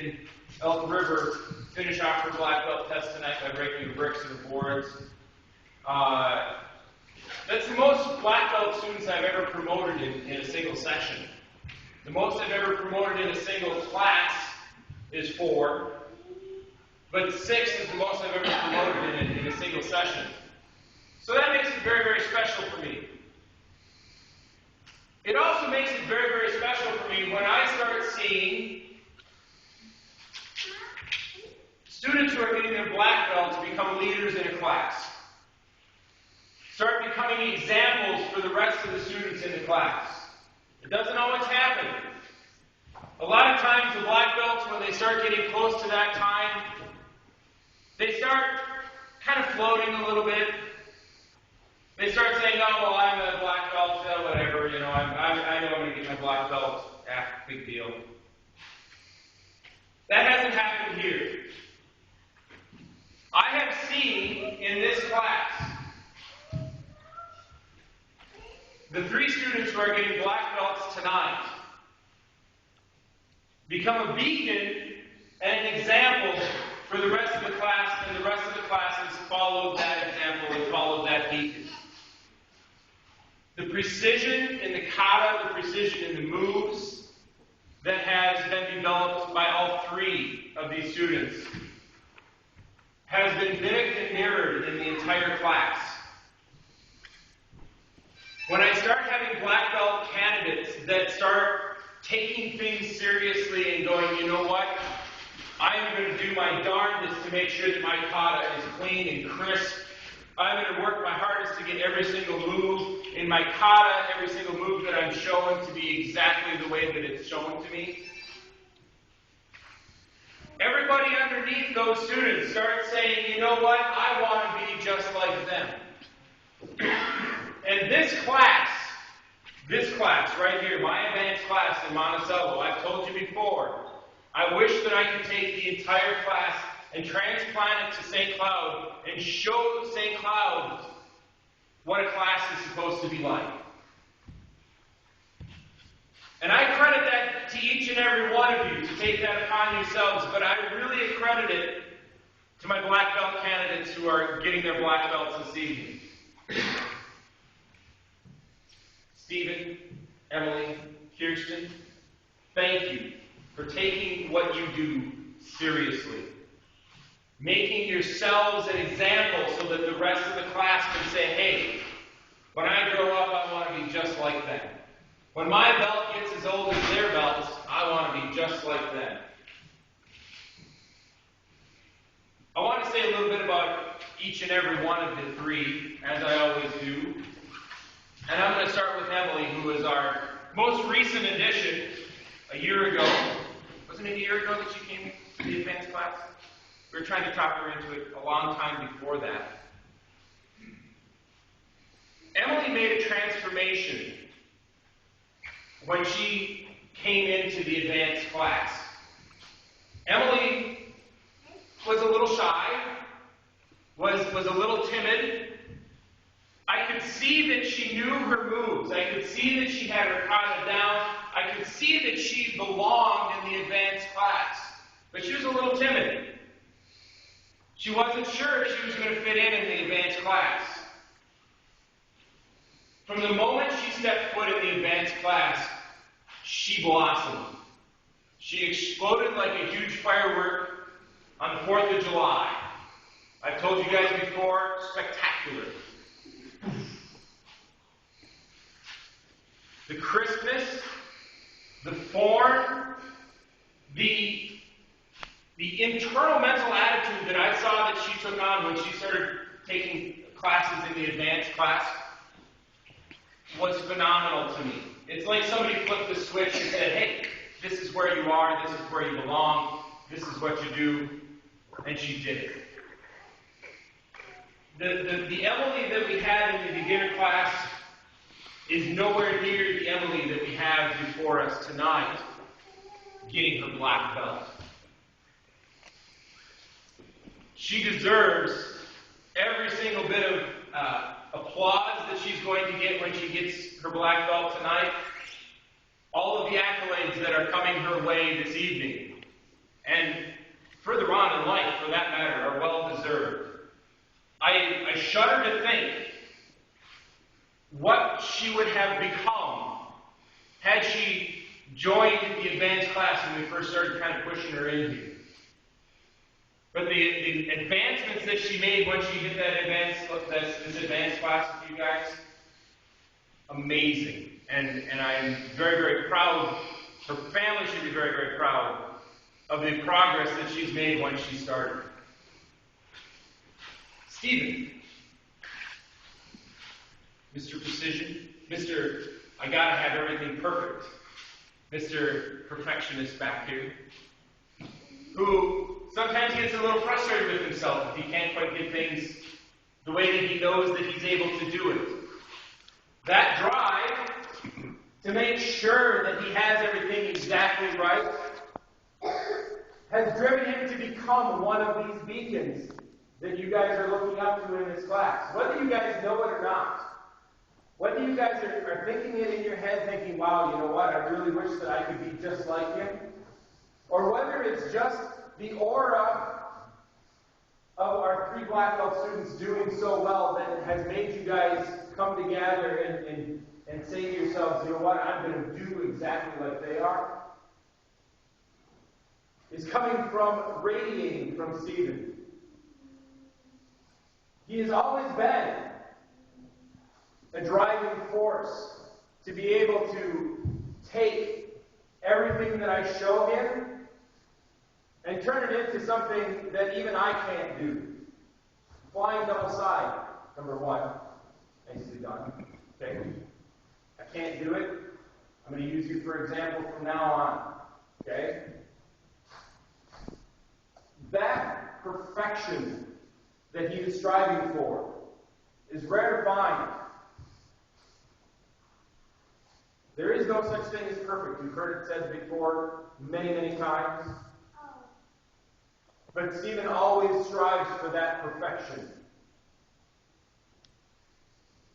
in Elk River finish off her black belt test tonight by breaking the bricks and the boards. That's the most black belt students I've ever promoted in a single session. The most I've ever promoted in a single class is 4, but 6 is the most I've ever promoted in a single session. So that makes it very, very special for me. It also makes it very, very special for me when I start seeing students who are getting their black belts become leaders in a class. Start becoming examples for the rest of the students in the class. It doesn't always happen. A lot of times the black belts, when they start getting close to that time, they start kind of floating a little bit. They start saying, oh, well, I'm a black belt, whatever, I know I'm going to get my black belt. Big deal. That hasn't happened here. I have seen in this class the 3 students who are getting black belts tonight become a beacon and an example for the rest of the class, and the rest of the classes followed that example and followed that beacon. The precision in the kata, the precision in the moves that has been developed by all 3 of these students has been mimicked and mirrored in the entire class. When I start having black belt candidates that start taking things seriously and going, you know what, I'm going to do my darndest to make sure that my kata is clean and crisp. I'm going to work my hardest to get every single move in my kata, every single move that I'm showing to be exactly the way that it's shown to me. Everybody underneath those students starts saying, you know what, I want to be just like them. And this class right here, my advanced class in Monticello, I've told you before, I wish that I could take the entire class and transplant it to St. Cloud and show St. Cloud what a class is supposed to be like. And I credit that to each and every one of you to take that upon yourselves, but I really accredit it to my black belt candidates who are getting their black belts this evening. Stephen, Emily, Kirsten, thank you for taking what you do seriously. Making yourselves an example so that the rest of the class can say, hey, when I grow up, I want to be just like them. When my belt gets as old as their belts, I want to be just like them. I want to say a little bit about each and every one of the 3, as I always do. And I'm going to start with Emily, who is our most recent addition a year ago. Wasn't it a year ago that she came to the advanced class? We were trying to talk her into it a long time before that. Emily made a transformation when she came into the advanced class. Emily was a little shy, was a little timid. I could see that she knew her moves. I could see that she had her kata down. I could see that she belonged in the advanced class. But she was a little timid. She wasn't sure if she was going to fit in the advanced class. From the moment she stepped foot in the advanced class, she blossomed. She exploded like a huge firework on the 4th of July. I've told you guys before, spectacular. The crispness, the form, the internal mental attitude that I saw that she took on when she started taking classes in the advanced class was phenomenal to me. It's like somebody flipped the switch and said, hey, this is where you are, this is where you belong, this is what you do, and she did it. The Emily that we had in the beginner class is nowhere near the Emily that we have before us tonight, getting her black belt. She deserves every single bit of applause that she's going to get when she gets her black belt tonight. All of the accolades that are coming her way this evening. And she would have become had she joined the advanced class when we first started kind of pushing her in here. But the advancements that she made once she hit this advanced class with you guys, amazing. And I'm very, very proud. Her family should be very, very proud of the progress that she's made once she started. Stephen. Mr. Precision. Mr. I gotta have everything perfect. Mr. Perfectionist back here. Who sometimes gets a little frustrated with himself if he can't quite get things the way that he knows that he's able to do it. That drive to make sure that he has everything exactly right has driven him to become one of these beacons that you guys are looking up to in this class. Whether you guys know it or not, whether you guys are thinking it in your head, thinking, wow, you know what, I really wish that I could be just like him, or whether it's just the aura of our 3 black belt students doing so well that has made you guys come together and say to yourselves, you know what, I'm going to do exactly like they are, is coming from, radiating from Stephen. He has always been a driving force to be able to take everything that I show him and turn it into something that even I can't do. Flying double side, number 1. Nicely done. Okay? I can't do it. I'm going to use you for example from now on. Okay? That perfection that he is striving for is rare to find. There is no such thing as perfect. You've heard it said before many, many times. But Stephen always strives for that perfection.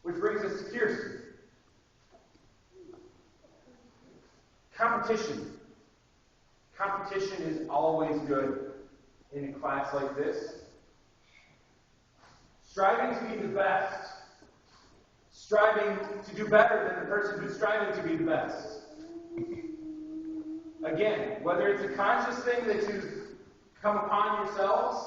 Which brings us to Kirsten. Competition. Competition is always good in a class like this. Striving to be the best. Striving to do better than the person who's striving to be the best. Again, whether it's a conscious thing that you've come upon yourselves,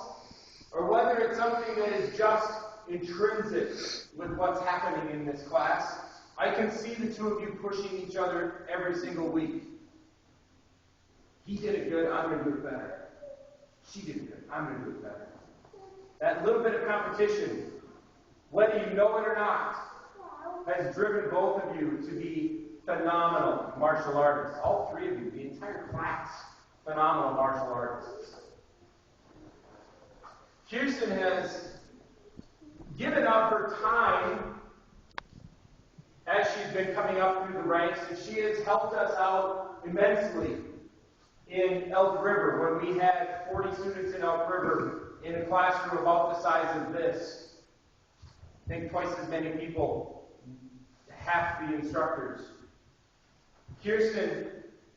or whether it's something that is just intrinsic with what's happening in this class, I can see the two of you pushing each other every single week. He did it good, I'm going to do it better. She did it good, I'm going to do it better. That little bit of competition, whether you know it or not, has driven both of you to be phenomenal martial artists. All 3 of you, the entire class, phenomenal martial artists. Kirsten has given up her time as she's been coming up through the ranks, and she has helped us out immensely in Elk River when we had 40 students in Elk River in a classroom about the size of this. I think twice as many people, half the instructors. Kirsten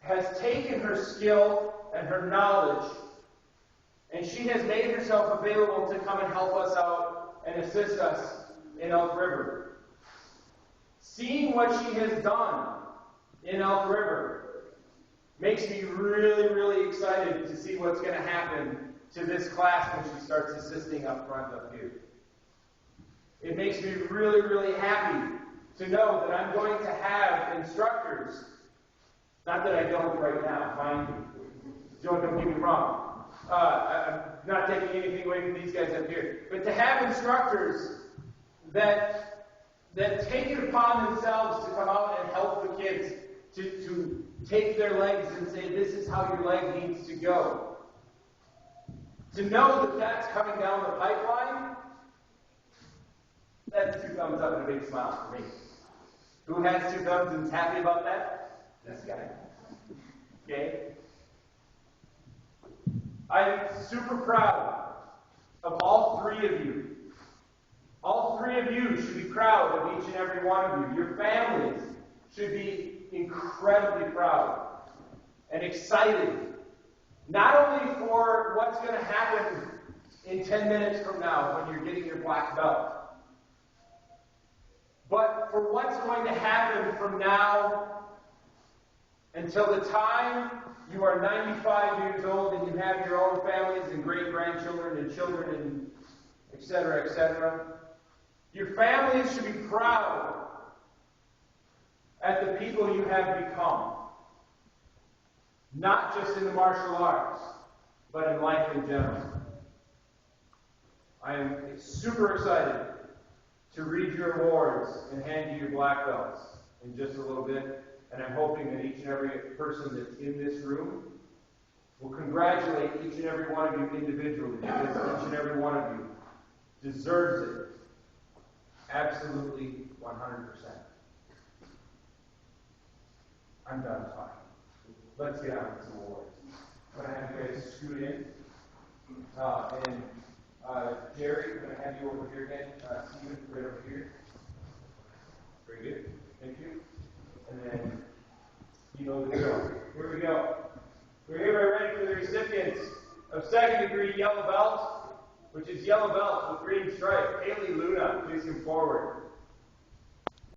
has taken her skill and her knowledge, and she has made herself available to come and help us out and assist us in Elk River. Seeing what she has done in Elk River makes me really, really excited to see what's going to happen to this class when she starts assisting up front up here. It makes me really, really happy to know that I'm going to have instructors, not that I don't right now, mind you, don't get me wrong. I'm not taking anything away from these guys up here, but to have instructors that take it upon themselves to come out and help the kids to take their legs and say, this is how your leg needs to go. To know that that's coming down the pipeline, that's 2 thumbs up and a big smile for me. Who has 2 thumbs and is happy about that? This guy. Okay? I'm super proud of all 3 of you. All 3 of you should be proud of each and every one of you. Your families should be incredibly proud and excited, not only for what's going to happen in 10 minutes from now when you're getting your black belt, but for what's going to happen from now until the time you are 95 years old and you have your own families and great-grandchildren and children and etc., etc. Your families should be proud at the people you have become. Not just in the martial arts, but in life in general. I am super excited to read your awards and hand you your black belts in just a little bit. And I'm hoping that each and every person that's in this room will congratulate each and every one of you individually, because each and every one of you deserves it. Absolutely 100%. I'm done talking. Let's get on with some awards. I'm going to have you guys scoot in. Jerry, I'm going to have you over here again. Stephen, right over here. Very good. Thank you. And then, you know the drill. Here we go. We're here ready for the recipients of second-degree yellow belt, which is yellow belt with green stripe. Haley Luna, please come forward.